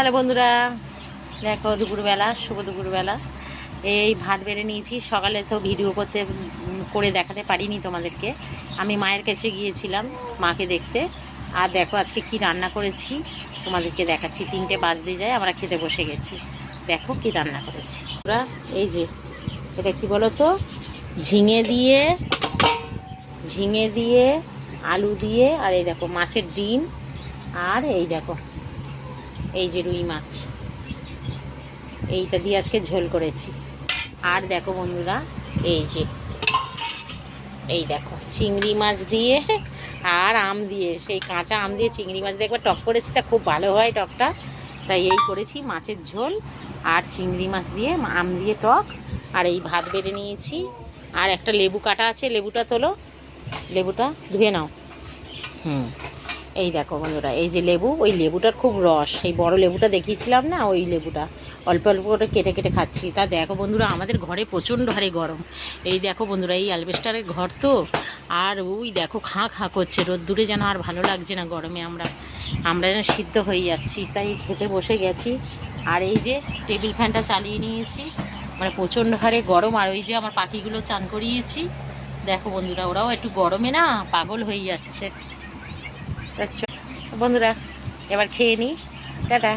Hello বন্ধুরা, দেখো দুপুরবেলা, শুভ দুপুরবেলা। এই ভাত বেড়ে নিয়েছি। সকালে তো ভিডিও করে দেখাতে পারিনি তোমাদেরকে। আমি মায়ের কাছে গিয়েছিলাম মাকে দেখতে। আর দেখো আজকে কি রান্না করেছি তোমাদেরকে দেখাচ্ছি। 3টে বাজতে যায়, আমরা খেতে বসে গেছি। দেখো কি রান্না করেছি ওরা। এই যে এটা কি বলো তো, ঝিঙে দিয়ে আলু দিয়ে, আর এই দেখো মাছের ডিম, আর এই দেখো এই যে রুই মাছ, এইটা দিয়ে আজকে ঝোল করেছি। আর দেখো বন্ধুরা, এই দেখো চিংড়ি মাছ দিয়ে আর আম দিয়ে, সেই কাঁচা আম দিয়ে চিংড়ি মাছ দিয়ে একবার টক করেছি, তা খুব ভালো হয় টকটা। তাই এই করেছি, মাছের ঝোল আর চিংড়ি মাছ দিয়ে আম দিয়ে টক। আর এই ভাত বেড়ে নিয়েছি, আর একটা লেবু কাটা আছে, লেবুটা তোলো, লেবুটা ধুয়ে নাও। এই দেখো বন্ধুরা, এই যে লেবু, ওই লেবুটার খুব রস, সেই বড় লেবুটা দেখিয়েছিলাম না, ওই লেবুটা অল্প অল্প করে কেটে কেটে খাচ্ছি। তা দেখো বন্ধুরা, আমাদের ঘরে প্রচণ্ড হারে গরম। এই দেখো বন্ধুরা, এই অ্যালবেস্টারের ঘর তো, আর ওই দেখো খাঁ খাঁ করছে রোদ্দুরে, যেন আর ভালো লাগছে না গরমে। আমরা যেন সিদ্ধ হয়ে যাচ্ছি, তাই খেতে বসে গেছি। আর এই যে টেবিল ফ্যানটা চালিয়ে নিয়েছি, মানে প্রচণ্ড হারে গরম। আর ওই যে আমার পাখিগুলো চান করিয়েছি, দেখো বন্ধুরা, ওরাও একটু গরমে না পাগল হয়ে যাচ্ছে। আচ্ছা বন্ধুরা, এবার খেয়ে নিই, টাটা।